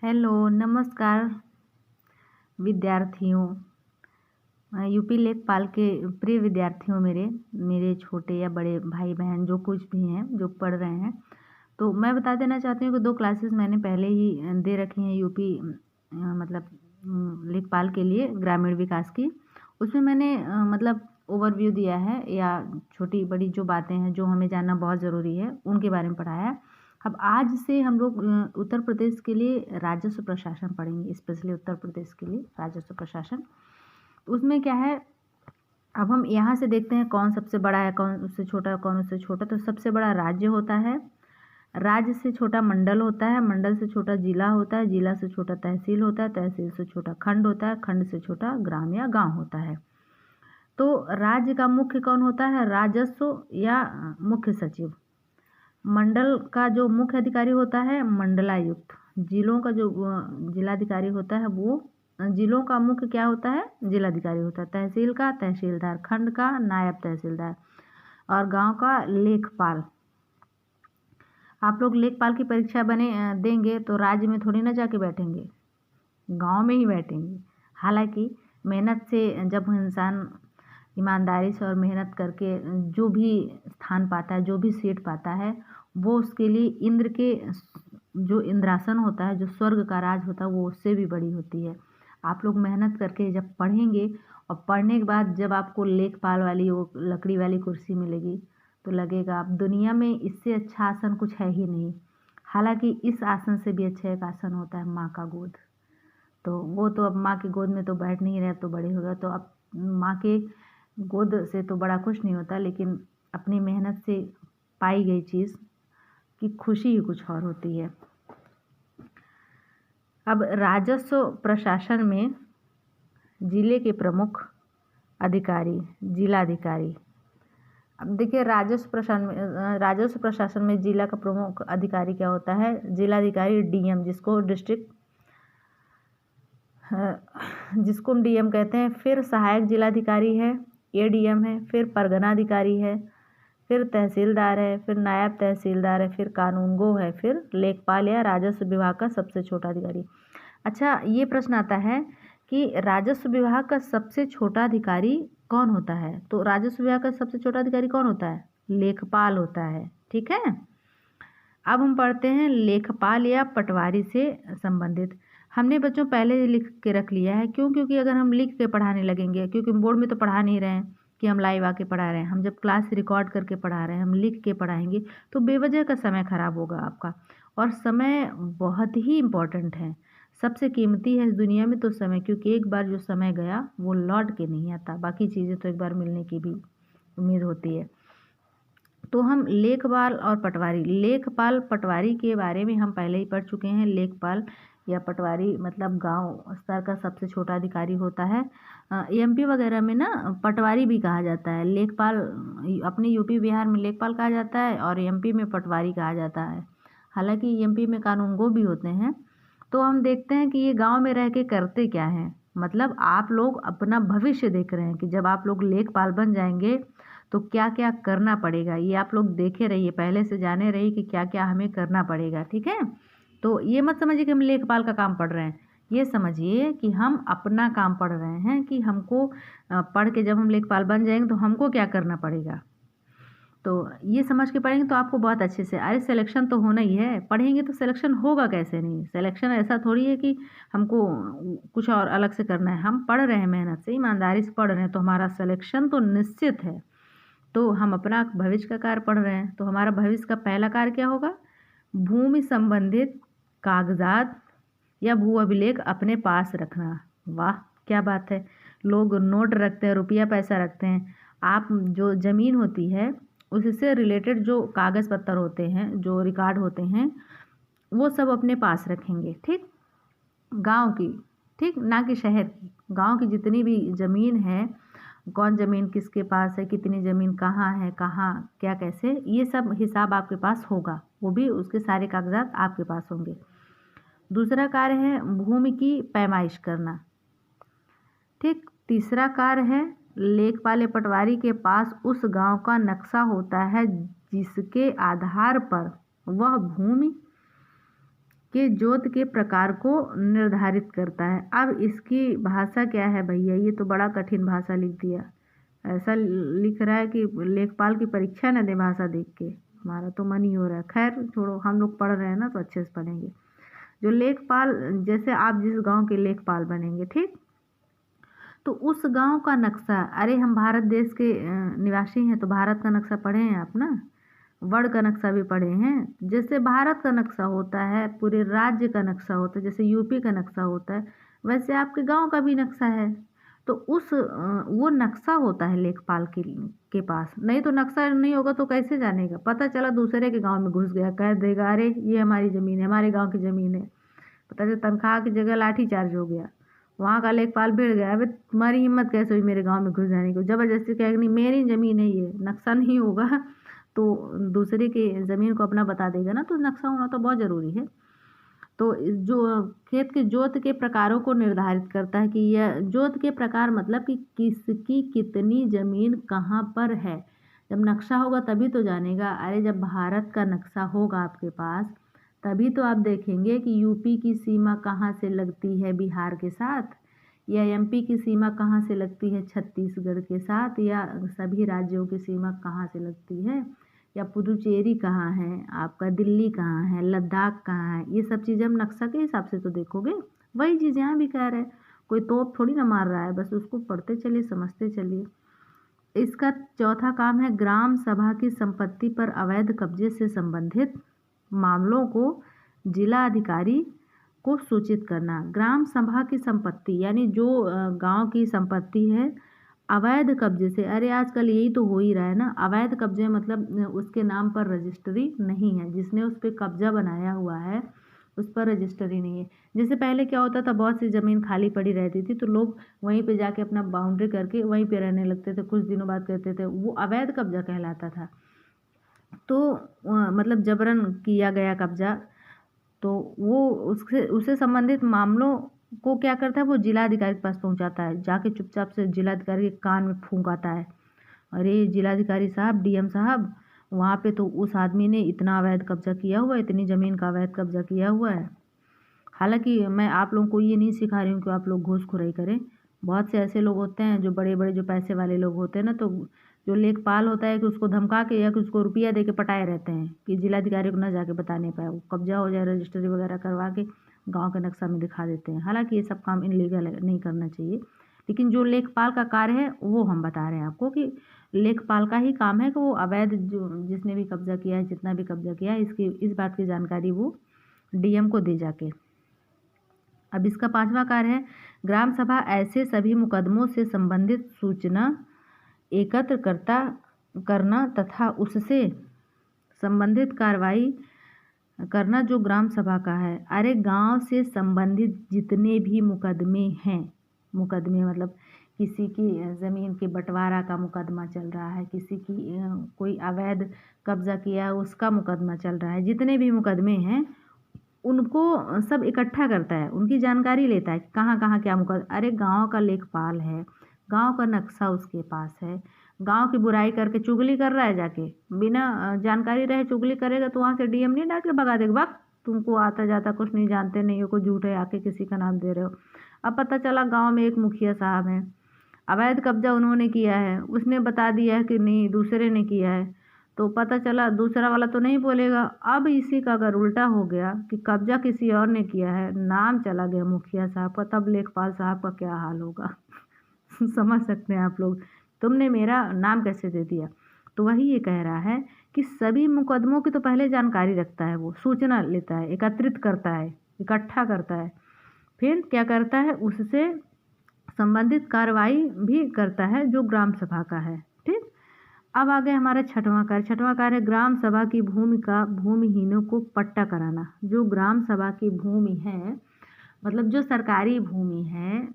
Hello, नमस्कार विद्यार्थियों। UP लेखपाल के प्रिय विद्यार्थियों मेरे मेरे छोटे या बड़े भाई बहन जो कुछ भी हैं जो पढ़ रहे हैं, तो मैं बता देना चाहती हूँ कि 2 क्लासेस मैंने पहले ही दे रखी हैं यूपी मतलब लेखपाल के लिए ग्रामीण विकास की। उसमें मैंने मतलब ओवरव्यू दिया है या छोटी-बड़ी जो बातें हैं जो हमें जानना बहुत ज़रूरी है, उनके बारे में पढ़ाया है। अब आज से हम लोग उत्तर प्रदेश के लिए राजस्व प्रशासन पढ़ेंगे, स्पेशली उत्तर प्रदेश के लिए राजस्व प्रशासन। तो उसमें क्या है, अब हम यहाँ से देखते हैं कौन सबसे बड़ा है, कौन उससे छोटा है, कौन उससे छोटा। तो सबसे बड़ा राज्य होता है, राज्य से छोटा मंडल होता है, मंडल से छोटा जिला होता है, जिला से छोटा तहसील होता है, तहसील से छोटा खंड होता है, खंड से छोटा ग्राम या गाँव होता है। तो राज्य का मुख्य कौन होता है? राजस्व या मुख्य सचिव। मंडल का जो मुख्य अधिकारी होता है मंडलायुक्त। जिलों का जो जिलाधिकारी होता है वो जिलों का मुख्य क्या होता है? जिलाधिकारी होता है। तहसील का तहसीलदार, खंड का नायब तहसीलदार और गांव का लेखपाल। आप लोग लेखपाल की परीक्षा देंगे तो राज्य में थोड़ी ना जाके बैठेंगे, गांव में ही बैठेंगे। हालांकि मेहनत से जब इंसान ईमानदारी से और मेहनत करके जो भी स्थान पाता है, जो भी सीट पाता है, वो उसके लिए इंद्र के जो इंद्रासन होता है, जो स्वर्ग का राज होता है, वो उससे भी बड़ी होती है। आप लोग मेहनत करके जब पढ़ेंगे और पढ़ने के बाद जब आपको लेखपाल वाली वो लकड़ी वाली कुर्सी मिलेगी तो लगेगा अब दुनिया में इससे अच्छा आसन कुछ है ही नहीं। हालांकि इस आसन से भी अच्छा एक आसन होता है माँ का गोद। तो वो तो अब माँ की गोद में तो बैठ नहीं रहे, तो बड़े हो गए, तो अब माँ के गोद से तो बड़ा कुछ नहीं होता, लेकिन अपनी मेहनत से पाई गई चीज़ की खुशी ही कुछ और होती है। अब राजस्व प्रशासन में जिले के प्रमुख अधिकारी, जिलाधिकारी। अब देखिए राजस्व प्रशासन में जिला का प्रमुख अधिकारी क्या होता है? जिलाधिकारी, डीएम, जिसको हम डीएम कहते हैं। फिर सहायक जिलाधिकारी है, एडीएम है, फिर परगनाधिकारी है, फिर तहसीलदार है, फिर नायब तहसीलदार है, फिर कानूनगो है, फिर लेखपाल या राजस्व विभाग का सबसे छोटा अधिकारी। अच्छा, ये प्रश्न आता है कि राजस्व विभाग का सबसे छोटा अधिकारी कौन होता है? तो राजस्व विभाग का सबसे छोटा अधिकारी कौन होता है? लेखपाल होता है। ठीक है, अब हम पढ़ते हैं लेखपाल या पटवारी से संबंधित। हमने बच्चों पहले ही लिख के रख लिया है। क्यों? क्योंकि अगर हम लिख के पढ़ाने लगेंगे, क्योंकि बोर्ड में तो पढ़ा नहीं रहे हैं कि हम लाइव आके पढ़ा रहे हैं, हम जब क्लास रिकॉर्ड करके पढ़ा रहे हैं, हम लिख के पढ़ाएंगे तो बेवजह का समय खराब होगा आपका। और समय बहुत ही इम्पोर्टेंट है, सबसे कीमती है इस दुनिया में तो समय, क्योंकि एक बार जो समय गया वो लौट के नहीं आता। बाकी चीज़ें तो एक बार मिलने की भी उम्मीद होती है। तो हम लेखपाल और पटवारी, लेखपाल पटवारी के बारे में हम पहले ही पढ़ चुके हैं। लेखपाल या पटवारी मतलब गांव स्तर का सबसे छोटा अधिकारी होता है। एमपी वगैरह में ना पटवारी भी कहा जाता है। लेखपाल अपने यूपी बिहार में लेखपाल कहा जाता है और एमपी में पटवारी कहा जाता है। हालांकि एमपी में कानूनगो भी होते हैं। तो हम देखते हैं कि ये गांव में रह के करते क्या हैं। मतलब आप लोग अपना भविष्य देख रहे हैं कि जब आप लोग लेखपाल बन जाएंगे तो क्या क्या करना पड़ेगा, ये आप लोग देखे रहिए, पहले से जाने रहिए कि क्या क्या हमें करना पड़ेगा। ठीक है, तो ये मत समझिए कि हम लेखपाल का काम पढ़ रहे हैं, ये समझिए कि हम अपना काम पढ़ रहे हैं कि हमको पढ़ के जब हम लेखपाल बन जाएंगे तो हमको क्या करना पड़ेगा। तो ये समझ के पढ़ेंगे तो आपको बहुत अच्छे से, अरे सिलेक्शन तो होना ही है, पढ़ेंगे तो सिलेक्शन होगा कैसे नहीं। सिलेक्शन ऐसा थोड़ी है कि हमको कुछ और अलग से करना है। हम पढ़ रहे हैं, मेहनत से ईमानदारी से पढ़ रहे हैं, तो हमारा सिलेक्शन तो निश्चित है। तो हम अपना भविष्य का कार्य पढ़ रहे हैं, तो हमारा भविष्य का पहला कार्य क्या होगा? भूमि संबंधित कागजात या भू अभिलेख अपने पास रखना। वाह, क्या बात है। लोग नोट रखते हैं, रुपया पैसा रखते हैं। आप जो ज़मीन होती है उससे रिलेटेड जो कागज़ पत्तर होते हैं, जो रिकॉर्ड होते हैं, वो सब अपने पास रखेंगे। ठीक, गांव की, ठीक, ना कि शहर की। गांव की जितनी भी ज़मीन है, कौन ज़मीन किसके पास है, कितनी ज़मीन कहाँ है, कहाँ क्या कैसे, ये सब हिसाब आपके पास होगा, वो भी उसके सारे कागजात आपके पास होंगे। दूसरा कार्य है भूमि की पैमाइश करना। ठीक, तीसरा कार्य है लेखपाल या पटवारी के पास उस गांव का नक्शा होता है जिसके आधार पर वह भूमि के जोत के प्रकार को निर्धारित करता है। अब इसकी भाषा क्या है भैया, ये तो बड़ा कठिन भाषा लिख दिया। ऐसा लिख रहा है कि लेखपाल की परीक्षा न दे भाषा देख के, हमारा तो मन ही हो रहा है। खैर छोड़ो, हम लोग पढ़ रहे हैं ना तो अच्छे से पढ़ेंगे। जो लेखपाल, जैसे आप जिस गांव के लेखपाल बनेंगे, ठीक, तो उस गांव का नक्शा, अरे हम भारत देश के निवासी हैं तो भारत का नक्शा पढ़े हैं आप ना, वर्ल्ड का नक्शा भी पढ़े हैं। जैसे भारत का नक्शा होता है, पूरे राज्य का नक्शा होता है, जैसे यूपी का नक्शा होता है, वैसे आपके गांव का भी नक्शा है। तो वो नक्शा होता है लेखपाल के पास। नहीं तो नक्शा नहीं होगा तो कैसे जानेगा? पता चला दूसरे के गांव में घुस गया, कह देगा अरे ये हमारी ज़मीन है, हमारे गांव की ज़मीन है। पता चला तनख्वाह की जगह लाठी चार्ज हो गया, वहाँ का लेखपाल भिड़ गया, अबे तुम्हारी हिम्मत कैसे हुई मेरे गांव में घुस जाने को? ज़बरदस्ती कहेगा नहीं मेरी ज़मीन है, ये नक्शा नहीं होगा तो दूसरे की ज़मीन को अपना बता देगा ना, तो नक्शा होना तो बहुत ज़रूरी है। तो जो खेत के जोत के प्रकारों को निर्धारित करता है कि यह जोत के प्रकार मतलब कि किसकी कितनी ज़मीन कहाँ पर है। जब नक्शा होगा तभी तो जानेगा। अरे जब भारत का नक्शा होगा आपके पास तभी तो आप देखेंगे कि यूपी की सीमा कहाँ से लगती है बिहार के साथ, या एमपी की सीमा कहाँ से लगती है छत्तीसगढ़ के साथ, या सभी राज्यों की सीमा कहाँ से लगती है, या पुदुचेरी कहाँ है, आपका दिल्ली कहाँ है, लद्दाख कहाँ है। ये सब चीज़ें हम नक्शा के हिसाब से तो देखोगे। वही चीज़ यहाँ भी कह रहे हैं, कोई तोप थोड़ी ना मार रहा है, बस उसको पढ़ते चलिए, समझते चलिए। इसका चौथा काम है ग्राम सभा की संपत्ति पर अवैध कब्जे से संबंधित मामलों को जिला अधिकारी को सूचित करना। ग्राम सभा की संपत्ति यानी जो गांव की संपत्ति है अवैध कब्जे से, अरे आजकल यही तो हो ही रहा है ना, अवैध कब्जे मतलब उसके नाम पर रजिस्ट्री नहीं है, जिसने उस पर कब्जा बनाया हुआ है उस पर रजिस्ट्री नहीं है। जैसे पहले क्या होता था, बहुत सी ज़मीन खाली पड़ी रहती थी तो लोग वहीं पे जाके अपना बाउंड्री करके वहीं पे रहने लगते थे, कुछ दिनों बाद कहते थे, वो अवैध कब्जा कहलाता था। तो मतलब जबरन किया गया कब्जा, तो वो उससे संबंधित मामलों को क्या करता है, वो जिलाधिकारी के पास पहुंचाता है, जाके चुपचाप से जिलाधिकारी के कान में फूंक आता है, अरे जिलाधिकारी साहब, डीएम साहब, वहाँ पे तो उस आदमी ने इतना अवैध कब्जा किया हुआ है, इतनी ज़मीन का अवैध कब्जा किया हुआ है। हालांकि मैं आप लोगों को ये नहीं सिखा रही हूँ कि आप लोग घूसखोरी करें। बहुत से ऐसे लोग होते हैं जो बड़े बड़े जो पैसे वाले लोग होते हैं ना, तो जो लेखपाल होता है कि उसको धमका के या कि उसको रुपया दे के पटाए रहते हैं कि जिलाधिकारी को ना जाके बता नहीं पाए, वो कब्जा हो जाए, रजिस्ट्री वगैरह करवा के गाँव के नक्शा में दिखा देते हैं। हालांकि ये सब काम इनलीगल है, नहीं करना चाहिए। लेकिन जो लेखपाल का कार्य है वो हम बता रहे हैं आपको कि लेखपाल का ही काम है कि वो अवैध जो जिसने भी कब्जा किया है, जितना भी कब्जा किया है, इस बात की जानकारी वो डीएम को दे जाके। अब इसका पांचवा कार्य है ग्राम सभा ऐसे सभी मुकदमों से संबंधित सूचना एकत्र करना तथा उससे संबंधित कार्रवाई करना जो ग्राम सभा का है। अरे गांव से संबंधित जितने भी मुकदमे हैं, मुकदमे मतलब किसी की ज़मीन के बंटवारा का मुकदमा चल रहा है, किसी की कोई अवैध कब्जा किया उसका मुकदमा चल रहा है, जितने भी मुकदमे हैं उनको सब इकट्ठा करता है, उनकी जानकारी लेता है कि कहाँ कहाँ क्या मुकदमा। अरे गांव का लेखपाल है, गांव का नक्शा उसके पास है, गांव की बुराई करके चुगली कर रहा है, जाके बिना जानकारी रहे चुगली करेगा तो वहाँ से डीएम नहीं डांट के भगा देगा, वक्त तुमको आता जाता कुछ नहीं, जानते नहीं हो, को झूठे आके किसी का नाम दे रहे हो। अब पता चला गाँव में एक मुखिया साहब हैं, अवैध कब्जा उन्होंने किया है, उसने बता दिया है कि नहीं दूसरे ने किया है, तो पता चला दूसरा वाला तो नहीं बोलेगा। अब इसी का अगर उल्टा हो गया कि कब्जा किसी और ने किया है, नाम चला गया मुखिया साहब का, तब लेखपाल साहब का क्या हाल होगा समझ सकते हैं आप लोग, तुमने मेरा नाम कैसे दे दिया। तो वही ये कह रहा है कि सभी मुकदमों की तो पहले जानकारी रखता है, वो सूचना लेता है, एकत्रित करता है, इकट्ठा करता है, फिर क्या करता है उससे संबंधित कार्रवाई भी करता है जो ग्राम सभा का है। ठीक, अब आ गया हमारा छठवां कार्य। छठवां कार्य है ग्राम सभा की भूमि का भूमिहीनों को पट्टा कराना। जो ग्राम सभा की भूमि है मतलब जो सरकारी भूमि है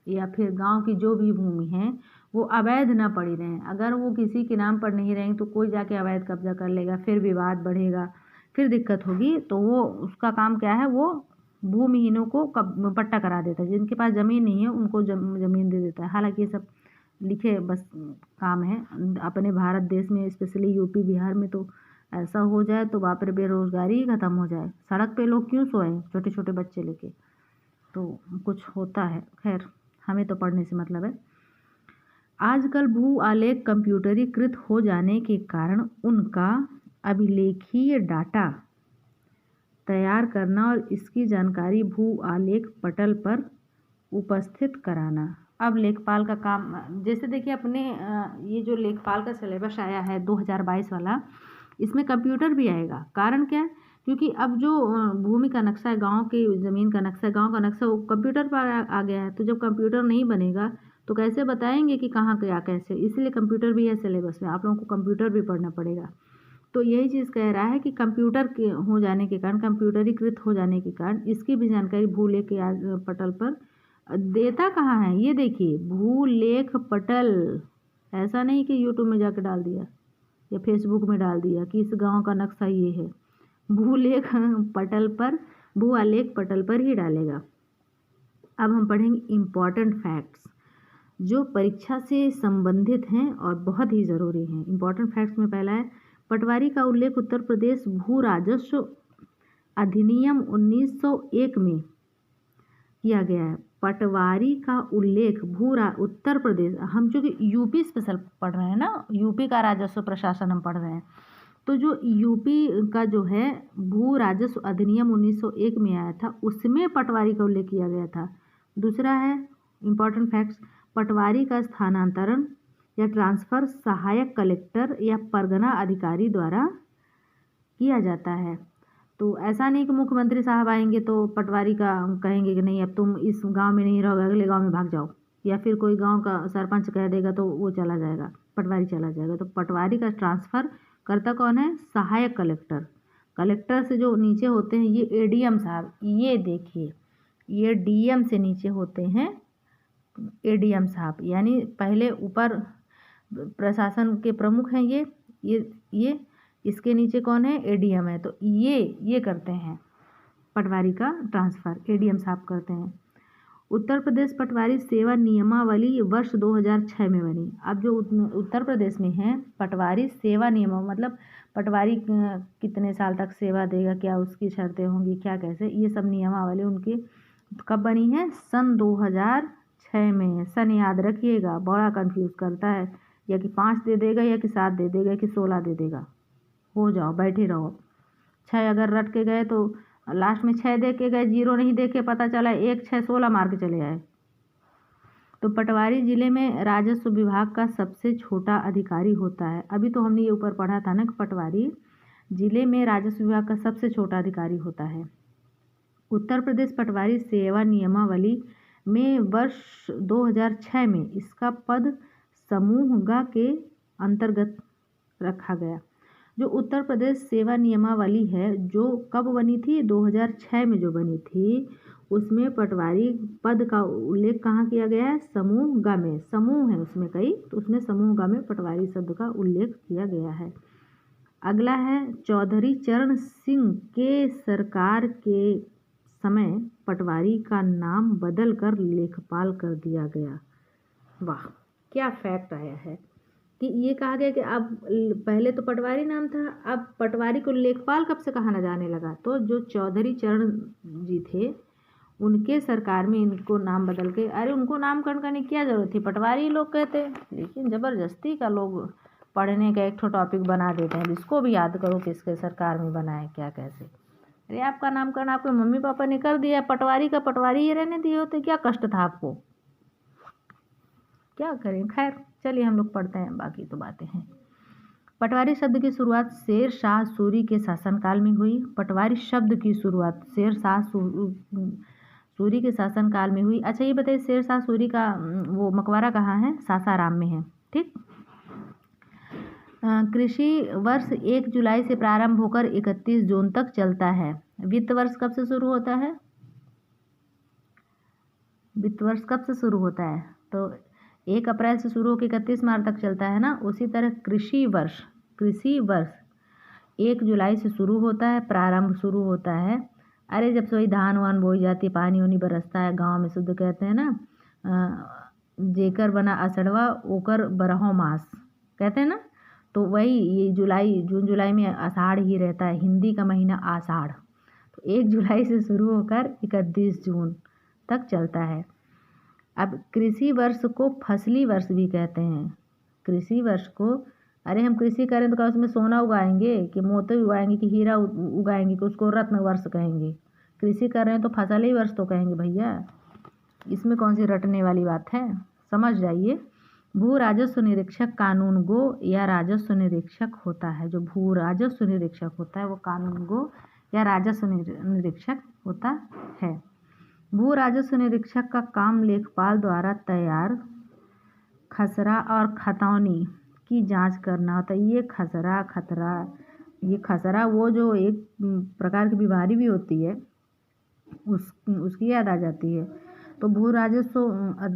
या फिर गांव की जो भी भूमि है वो अवैध ना पड़ी रहें, अगर वो किसी के नाम पर नहीं रहेंगे तो कोई जाके अवैध कब्जा कर लेगा, फिर विवाद बढ़ेगा, फिर दिक्कत होगी। तो वो उसका काम क्या है, वो भूमिहीनों को पट्टा करा देता है, जिनके पास ज़मीन नहीं है उनको ज़मीन दे देता है। हालांकि ये सब लिखे बस काम है, अपने भारत देश में स्पेशली यूपी बिहार में तो ऐसा हो जाए तो बाप रे, बेरोजगारी ही ख़त्म हो जाए। सड़क पे लोग क्यों सोए छोटे छोटे बच्चे लेके, तो कुछ होता है। खैर, हमें तो पढ़ने से मतलब है। आजकल भू आलेख कंप्यूटरीकृत हो जाने के कारण उनका अभिलेखीय डाटा तैयार करना और इसकी जानकारी भू आलेख पटल पर उपस्थित कराना। अब लेखपाल का काम, जैसे देखिए अपने ये जो लेखपाल का सिलेबस आया है 2022 वाला, इसमें कंप्यूटर भी आएगा। कारण क्या है? क्योंकि अब जो भूमि का नक्शा है, गांव की ज़मीन का नक्शा, गांव का नक्शा, वो कंप्यूटर पर आ गया है। तो जब कंप्यूटर नहीं बनेगा तो कैसे बताएंगे कि कहाँ क्या कैसे, इसलिए कंप्यूटर भी है सिलेबस में। आप लोगों को कंप्यूटर भी पढ़ना पड़ेगा। तो यही चीज़ कह रहा है कि कंप्यूटर के हो जाने के कारण, कंप्यूटरीकृत हो जाने के कारण इसकी भी जानकारी भूलेख के पटल पर देता कहाँ है। ये देखिए, भूलेख पटल, ऐसा नहीं कि यूट्यूब में जाकर डाल दिया या फेसबुक में डाल दिया कि इस गांव का नक्शा ये है। भूलेख पटल पर, भू आलेख पटल पर ही डालेगा। अब हम पढ़ेंगे इम्पॉर्टेंट फैक्ट्स जो परीक्षा से संबंधित हैं और बहुत ही ज़रूरी हैं। इम्पॉर्टेंट फैक्ट्स में पहला है, पटवारी का उल्लेख उत्तर प्रदेश भू राजस्व अधिनियम 1901 में किया गया है। पटवारी का उल्लेख उत्तर प्रदेश, हम चूँकि यूपी स्पेशल पढ़ रहे हैं ना, यूपी का राजस्व प्रशासन हम पढ़ रहे हैं, तो जो यूपी का जो है भू राजस्व अधिनियम 1901 में आया था, उसमें पटवारी का उल्लेख किया गया था। दूसरा है इम्पॉर्टेंट फैक्ट्स, पटवारी का स्थानांतरण या ट्रांसफ़र सहायक कलेक्टर या परगना अधिकारी द्वारा किया जाता है। तो ऐसा नहीं कि मुख्यमंत्री साहब आएंगे तो पटवारी का कहेंगे कि नहीं अब तुम इस गांव में नहीं रहोगे, अगले गांव में भाग जाओ, या फिर कोई गांव का सरपंच कह देगा तो वो चला जाएगा, पटवारी चला जाएगा। तो पटवारी का ट्रांसफ़र करता कौन है? सहायक कलेक्टर। कलेक्टर से जो नीचे होते हैं ये एडीएम साहब, ये देखिए ये डीएम से नीचे होते हैं एडीएम साहब, यानी पहले ऊपर प्रशासन के प्रमुख हैं ये इसके नीचे कौन है? एडीएम है। तो ये करते हैं पटवारी का ट्रांसफ़र, एडीएम साहब करते हैं। उत्तर प्रदेश पटवारी सेवा नियमावली वर्ष 2006 में बनी। अब जो उत्तर प्रदेश में है पटवारी सेवा नियम, मतलब पटवारी कितने साल तक सेवा देगा, क्या उसकी शर्तें होंगी, क्या कैसे, ये सब नियमावली उनकी कब बनी है? सन 2006 में। सन याद रखिएगा, बड़ा कंफ्यूज करता है, या कि 5 दे देगा या कि 7 दे देगा कि 16 दे देगा। हो जाओ, बैठे रहो। 6 अगर रट के गए तो लास्ट में 6 दे के गए, 0 नहीं दे के पता चला 1 6 16 मार के चले आए। तो पटवारी जिले में राजस्व विभाग का सबसे छोटा अधिकारी होता है। अभी तो हमने ये ऊपर पढ़ा था ना कि पटवारी जिले में राजस्व विभाग का सबसे छोटा अधिकारी होता है। उत्तर प्रदेश पटवारी सेवा नियमावली में वर्ष 2006 में इसका पद समूह ग के अंतर्गत रखा गया। जो उत्तर प्रदेश सेवा नियमावली है जो कब बनी थी? 2006 में जो बनी थी, उसमें पटवारी पद का उल्लेख कहाँ किया गया है? समूह ग में। समूह है उसमें कई, तो उसमें समूह ग में पटवारी शब्द का उल्लेख किया गया है। अगला है, चौधरी चरण सिंह के सरकार के समय पटवारी का नाम बदल कर लेखपाल कर दिया गया। वाह, क्या फैक्ट आया है कि ये कहा गया कि अब पहले तो पटवारी नाम था, अब पटवारी को लेखपाल कब से कहा जाने लगा? तो जो चौधरी चरण जी थे उनके सरकार में इनको नाम बदल के, अरे उनको नामकरण करने की क्या ज़रूरत थी, पटवारी लोग कहते, लेकिन ज़बरदस्ती का लोग पढ़ने का एक टॉपिक बना देते हैं, इसको भी याद करो किसके सरकार में बना है, क्या कैसे। अरे आपका नामकरण आपके मम्मी पापा ने कर दिया, पटवारी का पटवारी ही रहने दिए होते, क्या कष्ट था आपको, क्या करें। खैर चलिए हम लोग पढ़ते हैं, बाकी तो बातें हैं। पटवारी शब्द की शुरुआत शेर शाह सूरी के शासनकाल में हुई। पटवारी शब्द की शुरुआत शेर शाह सूरी के शासनकाल में हुई। अच्छा ये बताइए, शेर शाह सूरी का वो मकबरा कहाँ है? सासाराम में है। ठीक। कृषि वर्ष 1 जुलाई से प्रारंभ होकर 31 जून तक चलता है। वित्त वर्ष कब से शुरू होता है? वित्त वर्ष कब से शुरू होता है? तो 1 अप्रैल से शुरू होकर 31 मार्च तक चलता है ना। उसी तरह कृषि वर्ष 1 जुलाई से शुरू होता है, प्रारंभ शुरू होता है। अरे जब से वही धान वान बोई जाती, पानी वानी बरसता है, गांव में शुद्ध कहते हैं ना, जेकर बना असड़वा ओकर बरहों मास, कहते हैं ना। तो वही ये जून जुलाई में आषाढ़ ही रहता है, हिंदी का महीना आषाढ़। तो 1 जुलाई से शुरू होकर 31 जून तक चलता है। अब कृषि वर्ष को फसली वर्ष भी कहते हैं। कृषि वर्ष को, अरे हम कृषि करें तो क्या उसमें सोना उगाएंगे कि मोती उगाएंगे कि हीरा उगाएंगे कि उसको रत्न वर्ष कहेंगे? कृषि कर रहे हैं तो फसल ही वर्ष तो कहेंगे भैया, इसमें कौन सी रटने वाली बात है, समझ जाइए। भू राजस्व निरीक्षक कानूनगो या राजस्व निरीक्षक होता है। जो भू राजस्व निरीक्षक होता है वो कानूनगो या राजस्व निरीक्षक होता है। भू राजस्व निरीक्षक का काम लेखपाल द्वारा तैयार खसरा और खतौनी की जांच करना होता है। ये खसरा वो जो एक प्रकार की बीमारी भी होती है उसकी याद आ जाती है। तो भू राजस्व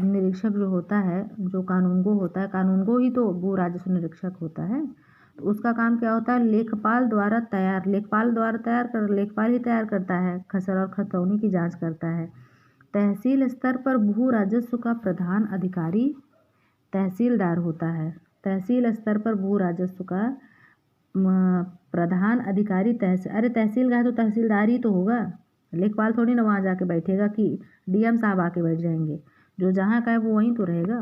निरीक्षक जो होता है, जो कानूनगो होता है, कानूनगो ही तो भू राजस्व निरीक्षक होता है। तो उसका काम क्या होता है? लेखपाल ही तैयार करता है, खसरा और खतौनी की जांच करता है। तहसील स्तर पर भू राजस्व का प्रधान अधिकारी तहसीलदार होता है। तहसील स्तर पर भू राजस्व का प्रधान अधिकारी तहसील का तो तहसीलदार ही तो होगा, लेखपाल थोड़ी ना वहाँ जाके बैठेगा कि डीएम साहब आके बैठ जाएंगे। जो जहाँ का है वो वहीं तो रहेगा।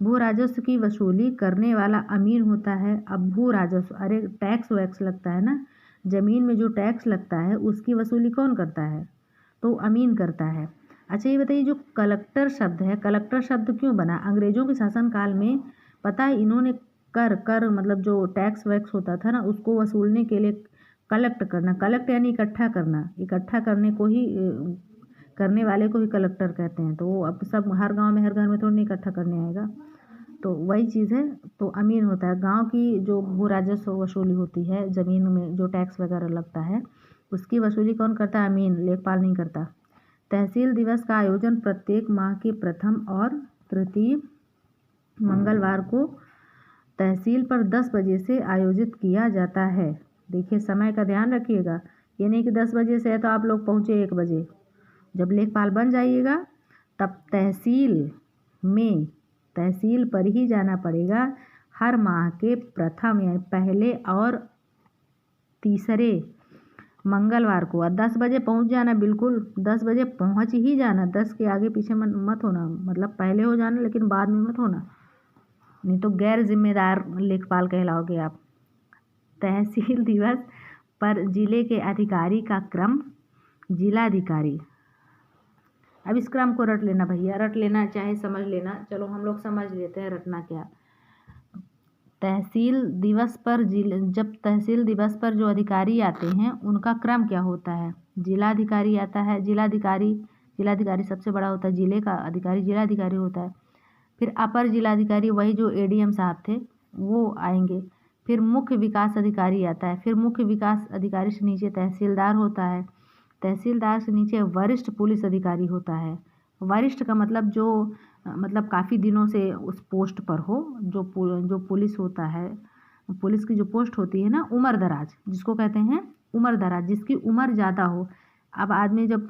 भू राजस्व की वसूली करने वाला अमीन होता है। अब भू राजस्व, अरे टैक्स वैक्स लगता है ना, ज़मीन में जो टैक्स लगता है उसकी वसूली कौन करता है? तो अमीन करता है। अच्छा ये बताइए, जो कलेक्टर शब्द है, कलेक्टर शब्द क्यों बना? अंग्रेजों के शासनकाल में पता है इन्होंने कर मतलब जो टैक्स वैक्स होता था ना उसको वसूलने के लिए कलेक्ट यानी इकट्ठा करने को ही, करने वाले को ही कलेक्टर कहते हैं। तो वो अब सब हर गांव में हर घर में थोड़ी नहीं इकट्ठा करने आएगा, तो वही चीज़ है। तो अमीन होता है। गांव की जो भू राजस्व वसूली होती है, ज़मीन में जो टैक्स वगैरह लगता है उसकी वसूली कौन करता है? अमीन, लेखपाल नहीं करता। तहसील दिवस का आयोजन प्रत्येक माह के प्रथम और तृतीय मंगलवार को तहसील पर 10 बजे से आयोजित किया जाता है। देखिए समय का ध्यान रखिएगा, ये नहीं कि 10 बजे से है तो आप लोग पहुँचे 1 बजे। जब लेखपाल बन जाइएगा तब तहसील पर ही जाना पड़ेगा। हर माह के प्रथम यानी पहले और तीसरे मंगलवार को, और 10 बजे पहुंच जाना, बिल्कुल 10 बजे पहुंच ही जाना, 10 के आगे पीछे मत होना, मतलब पहले हो जाना लेकिन बाद में मत होना, नहीं तो गैर जिम्मेदार लेखपाल कहलाओगे आप। तहसील दिवस पर जिले के अधिकारी का क्रम जिलाधिकारी। अब इस क्रम को रट लेना भैया, रट लेना चाहे समझ लेना, चलो हम लोग समझ लेते हैं रटना क्या। तहसील दिवस पर जो अधिकारी आते हैं उनका क्रम क्या होता है? जिलाधिकारी आता है, जिलाधिकारी सबसे बड़ा होता है, जिले का अधिकारी जिलाधिकारी होता है। फिर अपर जिलाधिकारी, वही जो एडीएम साहब थे वो आएंगे। फिर मुख्य विकास अधिकारी आता है, फिर मुख्य विकास अधिकारी से नीचे तहसीलदार होता है, तहसीलदार से नीचे वरिष्ठ पुलिस अधिकारी होता है। वरिष्ठ का मतलब जो काफ़ी दिनों से उस पोस्ट पर हो, जो पुलिस होता है, पुलिस की जो पोस्ट होती है ना, उम्र दराज जिसको कहते हैं, उम्र दराज जिसकी उम्र ज़्यादा हो। अब आदमी जब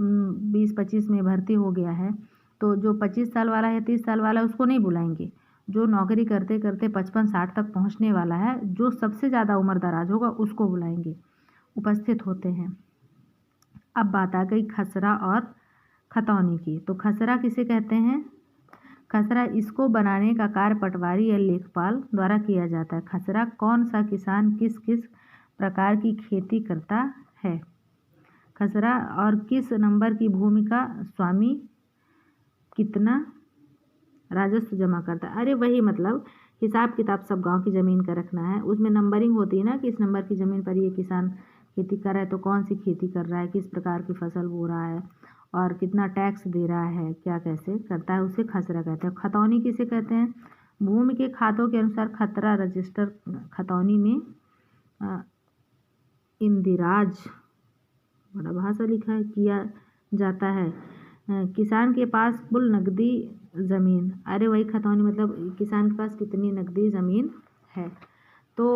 20-25 में भर्ती हो गया है तो जो 25 साल वाला है, 30 साल वाला है, उसको नहीं बुलाएंगे। जो नौकरी करते करते 55-60 तक पहुंचने वाला है, जो सबसे ज़्यादा उम्र दराज होगा उसको बुलाएंगे, उपस्थित होते हैं। अब बात आ गई खसरा और खतौनी की। तो खसरा किसे कहते हैं? खसरा, इसको बनाने का कार्य पटवारी या लेखपाल द्वारा किया जाता है। खसरा, कौन सा किसान किस किस प्रकार की खेती करता है। खसरा, और किस नंबर की भूमि का स्वामी कितना राजस्व जमा करता है। अरे वही मतलब हिसाब किताब सब गांव की ज़मीन का रखना है, उसमें नंबरिंग होती है ना कि इस नंबर की ज़मीन पर ये किसान खेती कर रहा है तो कौन सी खेती कर रहा है, किस प्रकार की फसल बो रहा है और कितना टैक्स दे रहा है, क्या कैसे करता है, उसे खसरा कहते हैं। खतौनी किसे कहते हैं? भूमि के खातों के अनुसार खतरा रजिस्टर खतौनी में इंदिराज, बड़ा भाषा लिखा है, किया जाता है। किसान के पास कुल नकदी ज़मीन, अरे वही खतौनी मतलब किसान के पास कितनी नकदी ज़मीन है। तो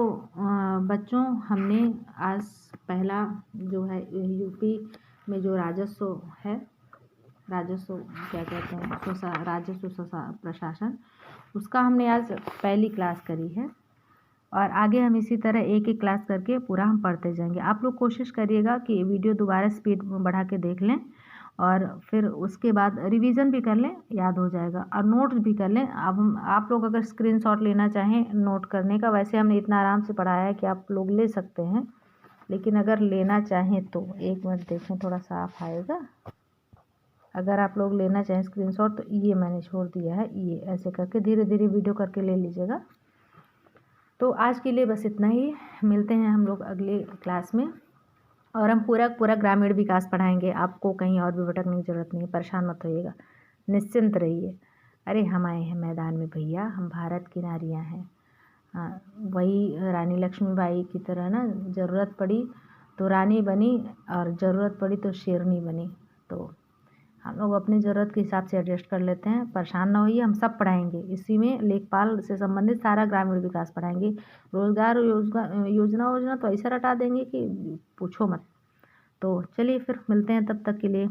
बच्चों, हमने आज पहला जो है यूपी में जो राजस्व है, राजस्व क्या कहते हैं, राजस्व प्रशासन, उसका हमने आज पहली क्लास करी है। और आगे हम इसी तरह एक एक क्लास करके पूरा हम पढ़ते जाएंगे। आप लोग कोशिश करिएगा कि वीडियो दोबारा स्पीड बढ़ा के देख लें और फिर उसके बाद रिवीजन भी कर लें, याद हो जाएगा, और नोट्स भी कर लें। अब आप लोग अगर स्क्रीनशॉट लेना चाहें नोट करने का, वैसे हमने इतना आराम से पढ़ाया है कि आप लोग ले सकते हैं, लेकिन अगर लेना चाहें तो एक मिनट देखें, थोड़ा साफ आएगा। अगर आप लोग लेना चाहें स्क्रीनशॉट तो ये मैंने छोड़ दिया है, ये ऐसे करके धीरे धीरे वीडियो करके ले लीजिएगा। तो आज के लिए बस इतना ही, मिलते हैं हम लोग अगले क्लास में, और हम पूरा ग्रामीण विकास पढ़ाएंगे। आपको कहीं और भी भटकने की ज़रूरत नहीं है, परेशान मत होइएगा, निश्चिंत रहिए। अरे हम आए हैं मैदान में भैया, हम भारत की नारियाँ हैं। हाँ, वही रानी लक्ष्मीबाई की तरह ना, ज़रूरत पड़ी तो रानी बनी और ज़रूरत पड़ी तो शेरनी बनी। तो हम लोग अपनी ज़रूरत के हिसाब से एडजस्ट कर लेते हैं, परेशान ना होइए, हम सब पढ़ाएंगे। इसी में लेखपाल से संबंधित सारा ग्रामीण विकास पढ़ाएंगे। रोजगार योजना तो ऐसा रटा देंगे कि पूछो मत। तो चलिए फिर मिलते हैं, तब तक के लिए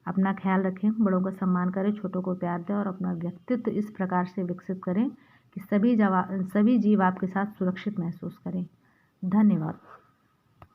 अपना ख्याल रखें, बड़ों का सम्मान करें, छोटों को प्यार दें और अपना व्यक्तित्व इस प्रकार से विकसित करें कि सभी जीव आपके साथ सुरक्षित महसूस करें। धन्यवाद।